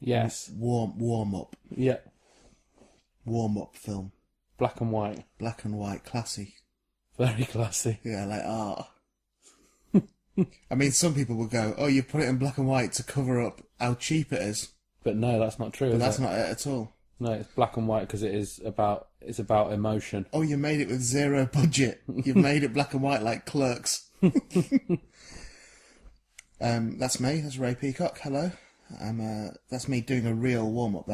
Yes. Warm up. Yeah. Warm up film. Black and white. Black and white, classy. Very classy. Yeah, like art. I mean, some people will go, "Oh, you put it in black and white to cover up how cheap it is," But no, that's not true. but is that's it? not it at all. No, it's black and white because it's about emotion. Oh, you made it with zero budget. You've made it black and white like Clerks. That's me. That's Ray Peacock. Hello. That's me doing a real warm up.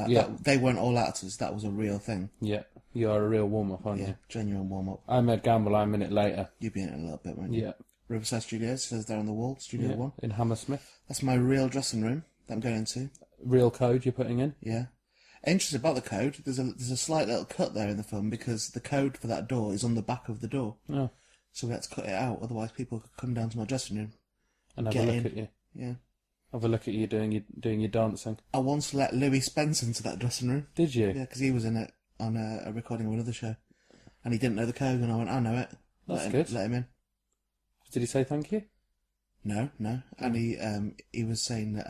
They weren't all actors. That was a real thing. Yeah, you are a real warm up, aren't Yeah, you? genuine warm up. I'm Ed Gamble. I'm in it later. You'd be in it a little bit, won't you? Yeah. Riverside Studios says there on the wall. Studio Yeah, 1. in Hammersmith. That's my real dressing room that I'm going into. Real code you're putting in. Yeah. Interesting about the code. There's a slight little cut there in the film because the code for that door is on the back of the door. Oh, So we had to cut it out. Otherwise, people could come down to my dressing room. and have Get a look in. at you. Yeah. Have a look at you doing your dancing. I once let Louis Spence into that dressing room. Did you? Yeah, because he was in it on a recording of another show, and he didn't know the code, and I went, "I know it." That's let good. Let him in. Did he say thank you? No, and he was saying that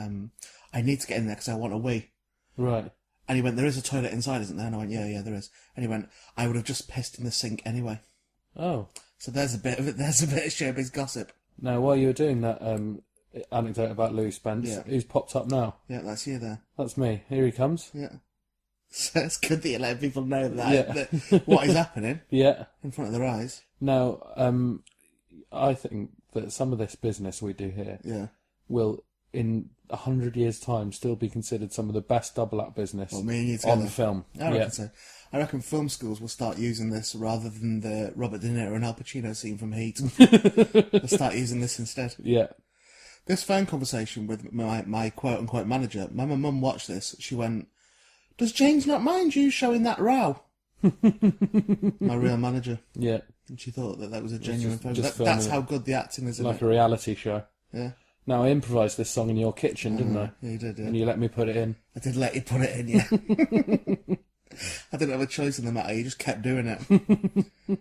I need to get in there because I want a wee. Right. And he went, "There is a toilet inside, isn't there?" And I went, "Yeah, there is." And he went, "I would have just pissed in the sink anyway." Oh. So there's a bit of it. There's a bit of showbiz gossip. Now, while you were doing that anecdote about Louis Spence, Yeah. who's popped up now? Yeah, that's you there. That's me. Here he comes. Yeah. So it's good that you're letting people know Yeah. that what is happening Yeah. in front of their eyes. Now, I think that some of this business we do here Yeah. will, in 100 years' time, still be considered some of the best double act business Well, me and you on together. film. I reckon Yeah. so. I reckon film schools will start using this rather than the Robert De Niro and Al Pacino scene from Heat. They'll start using this instead. Yeah. This phone conversation with my quote-unquote manager, my mum watched this. She went, "Does James not mind you showing that row?" My real manager. Yeah. And she thought that was a genuine phone. just That's filming how good the acting is in Like it. a reality show. Yeah. Now, I improvised this song in your kitchen, didn't I? Yeah, you did, yeah. And you let me put it in. I did let you put it in, yeah. I didn't have a choice in the matter, you just kept doing it.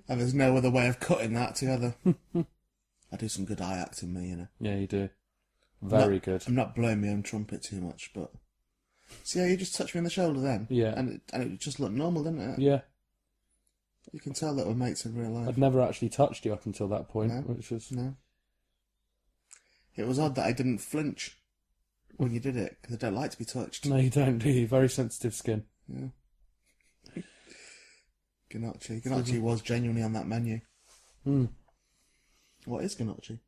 And there's no other way of cutting that together. I do some good eye acting, me, you know. Yeah, you do. Very Not- good. I'm not blowing my own trumpet too much, but... See how you just touched me on the shoulder then? Yeah. And it just looked normal, didn't it? Yeah. You can tell that we're mates in real life. I'd never actually touched you up until that point, No. which was... No. It was odd that I didn't flinch when you did it, because I don't like to be touched. No, you don't, do you? Very sensitive skin. Yeah. Gnocchi. Gnocchi was genuinely on that menu. Mm. What is gnocchi?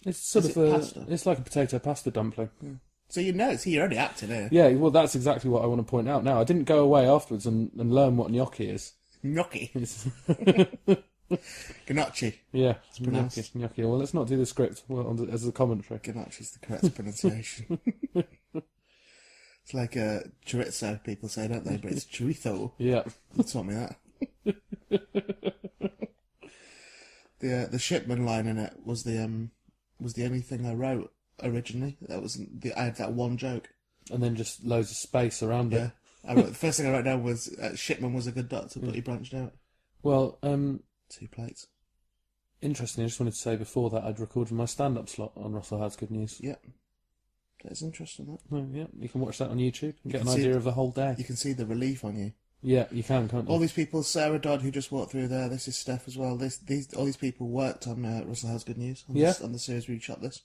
It's sort Is of it a... pasta? It's like a potato pasta dumpling. So you know, you're already acting here. Yeah, well, that's exactly what I want to point out now. I didn't go away afterwards and learn what gnocchi is. Gnocchi. It's Gnocchi. yeah, pronounced. gnocchi. Gnocchi. Well, let's not do the script as a commentary. Gnocchi's the correct pronunciation. It's like chorizo, people say, don't they? But it's chorizo. Yeah. You taught me that. The shipman line in it was the only thing I wrote originally. I had that one joke. And then just loads of space around Yeah. it. The first thing I wrote down was Shipman was a good doctor, but he branched out. Well, 2 plates. interesting. I just wanted to say before that I'd recorded my stand-up slot on Russell Howard's Good News. Yep. That's interesting, that. Oh, yeah, you can watch that on YouTube and get an can see idea it. of the whole day. You can see the relief on you. Yeah, you can, can't you? All these people, Sarah Dodd, who just walked through there, this is Steph as well. All these people worked on Russell Howard's Good News on the series we shot this.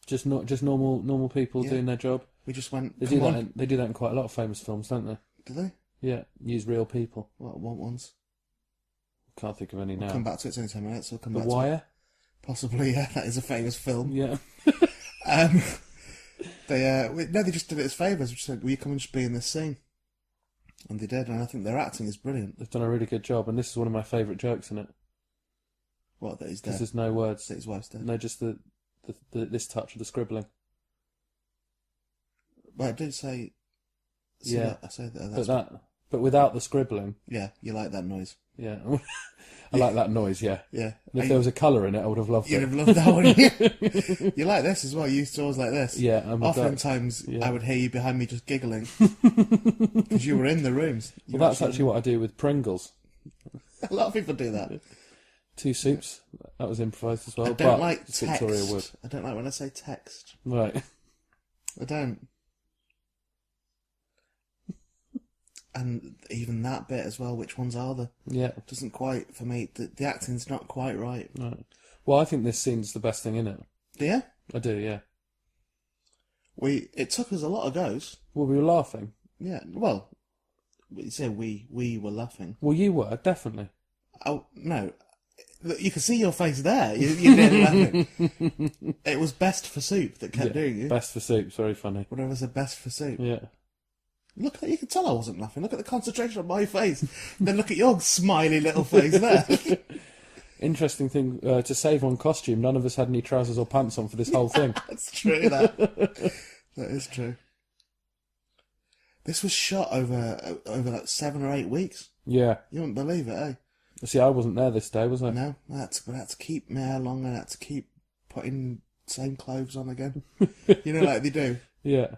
Just normal people Yeah. doing their job. We just went, They come do on. that. They do that in quite a lot of famous films, don't they? Do they? Yeah, use real people. What, want ones? Can't think of any We'll now. come back to it. It's only 10 minutes, so we'll come The back to it. Wire. Possibly, yeah. That is a famous film. Yeah. They just did it as favours. Just said, will you come and just be in this scene? And they did, and I think their acting is brilliant. They've done a really good job, and this is one of my favourite jokes in it. What, that he's Because dead? there's no words. That his wife's dead? No, just the this touch of the scribbling. Well, I did say... Yeah. I say that. But without the scribbling. Yeah, you like that noise. Yeah. I like that noise, yeah. Yeah. And if there was a colour in it, I would have loved You'd it. have loved that one. You like this as well. You used to always like this. Yeah. Oftentimes, yeah. I would hear you behind me just giggling. Because you were in the rooms. Well, that's actually what I do with Pringles. A lot of people do that. 2 soups. That was improvised as well. I don't but like it's text. Victoria Wood. I don't like when I say text. Right. I don't. And even that bit as well, which ones are there? Yeah. Doesn't quite, for me, the acting's not quite right. Right. Well, I think this scene's the best thing in it. Do you? I do, yeah. It took us a lot of goes. Well, we were laughing. Yeah, well, you say we were laughing. Well, you were, definitely. Oh, no. Look, you can see your face there. You didn't laughing. It was Best for Soup that kept doing you. Best for Soup's very funny. Whatever said Best for Soup. Yeah. Look at you can tell I wasn't laughing. Look at the concentration on my face. Then look at your smiley little face there. Interesting thing, to save on costume, none of us had any trousers or pants on for this whole thing. That's true, that. That is true. This was shot over like 7 or 8 weeks. Yeah. You wouldn't believe it, eh? See, I wasn't there this day, was I? No, I had to keep my hair long and I had to keep putting same clothes on again. You know, like they do. Yeah.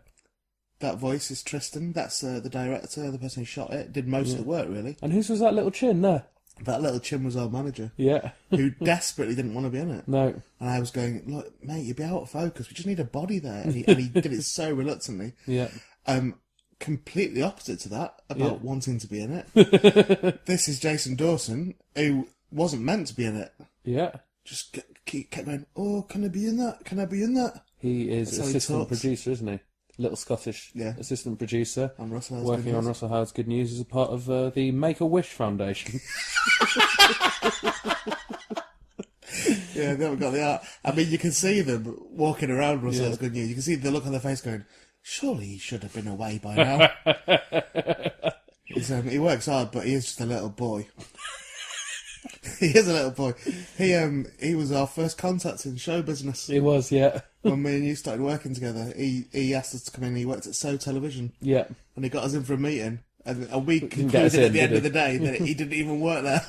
That voice is Tristan. That's the director, the person who shot it. Did most of the work, really. And whose was that little chin there? That little chin was our manager, Yeah. who desperately didn't want to be in it. No. And I was going, look, mate, you'd be out of focus. We just need a body there. And he did it so reluctantly. Yeah. Completely opposite to that, about wanting to be in it. This is Jason Dawson, who wasn't meant to be in it. Yeah. Just kept going, oh, can I be in that? Can I be in that? He is That's how he assistant talks. producer, isn't he? Little Scottish assistant producer. On Russell Howard's Working Good on News. Russell Howard's Good News as a part of the Make-A-Wish Foundation. Yeah, they haven't got the art. I mean, you can see them walking around Russell Howard's Good News. You can see the look on their face going, surely he should have been away by now. He works hard, but he is just a little boy. He is a little boy. He was our first contact in show business. It was, yeah. When me and you started working together, he asked us to come in. He worked at So Television, Yeah. and he got us in for a meeting. And we Didn't get us concluded at in, the did end he? of the day that he didn't even work there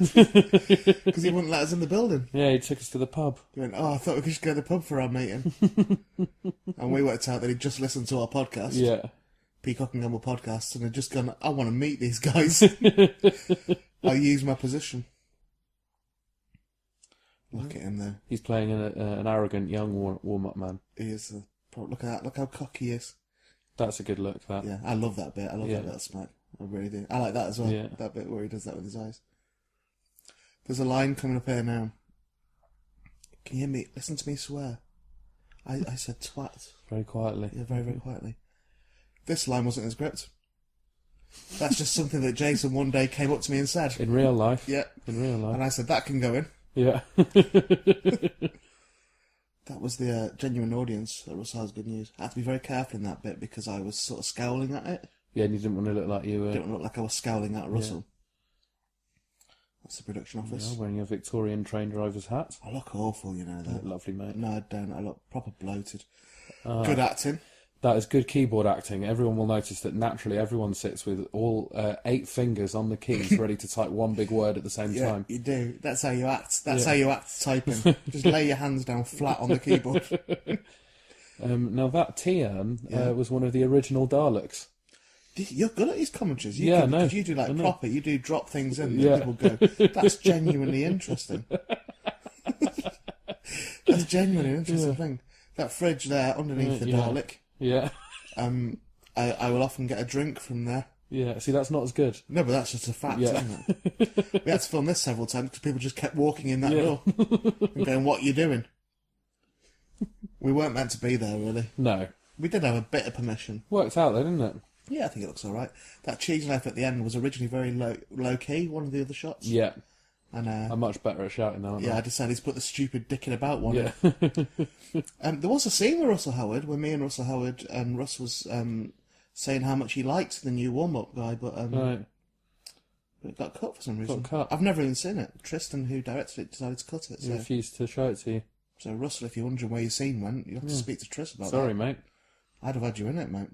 because he wouldn't let us in the building. Yeah, he took us to the pub. He went, oh, I thought we could just go to the pub for our meeting. And we worked out that he'd just listened to our podcast, Yeah. Peacock and Gamble podcast, and had just gone, I want to meet these guys. I'll use my position. Look at him there. He's playing an arrogant young warm-up man. He is. Look at that. Look how cocky he is. That's a good look, that. Yeah, I love that bit. I love that little smack. I really do. I like that as well. Yeah. That bit where he does that with his eyes. There's a line coming up here now. Can you hear me? Listen to me swear. I said twat. Very quietly. Yeah, very, very quietly. This line wasn't in the script. That's just something that Jason one day came up to me and said. In real life. Yeah. In real life. And I said, that can go in. Yeah. That was the genuine audience at Russell Howard's Good News. I had to be very careful in that bit because I was sort of scowling at it. Yeah, and you didn't want to look like you were... I didn't look like I was scowling at Russell. That's the production office. wearing your Victorian train driver's hat. I look awful, you know that. Lovely, mate. No, I don't. I look proper bloated. Good acting. That is good keyboard acting. Everyone will notice that naturally everyone sits with all 8 fingers on the keys ready to type one big word at the same Yeah, time. you do. That's how you act. That's how you act typing. Just lay your hands down flat on the keyboard. Now that Tian was one of the original Daleks. You're good at these commentaries. Yeah, no, you do like I know. proper. You do drop things in. Yeah. That people go, that's genuinely interesting. That's genuinely an interesting thing. That fridge there underneath the Dalek. Yeah. I will often get a drink from there. Yeah, see, that's not as good. No, but that's just a fact, Yeah. isn't it? We had to film this several times because people just kept walking in that door and going, what are you doing? We weren't meant to be there, really. No. We did have a bit of permission. Worked out though, didn't it? Yeah, I think it looks all right. That cheese knife at the end was originally very low key, one of the other shots. Yeah. And I'm much better at shouting now, aren't yeah, I? I decided to put the stupid dicking about one Yeah. in. There was a scene with Russell Howard, where me and Russell Howard, and Russ was saying how much he liked the new warm-up guy, but Right. it got cut for some reason. cut. I've never even seen it. Tristan, who directed it, decided to cut it. He So, refused to show it to you. Russell, if you're wondering where your scene went, you have to speak to Tris about Sorry, that. mate. I'd have had you in it, mate.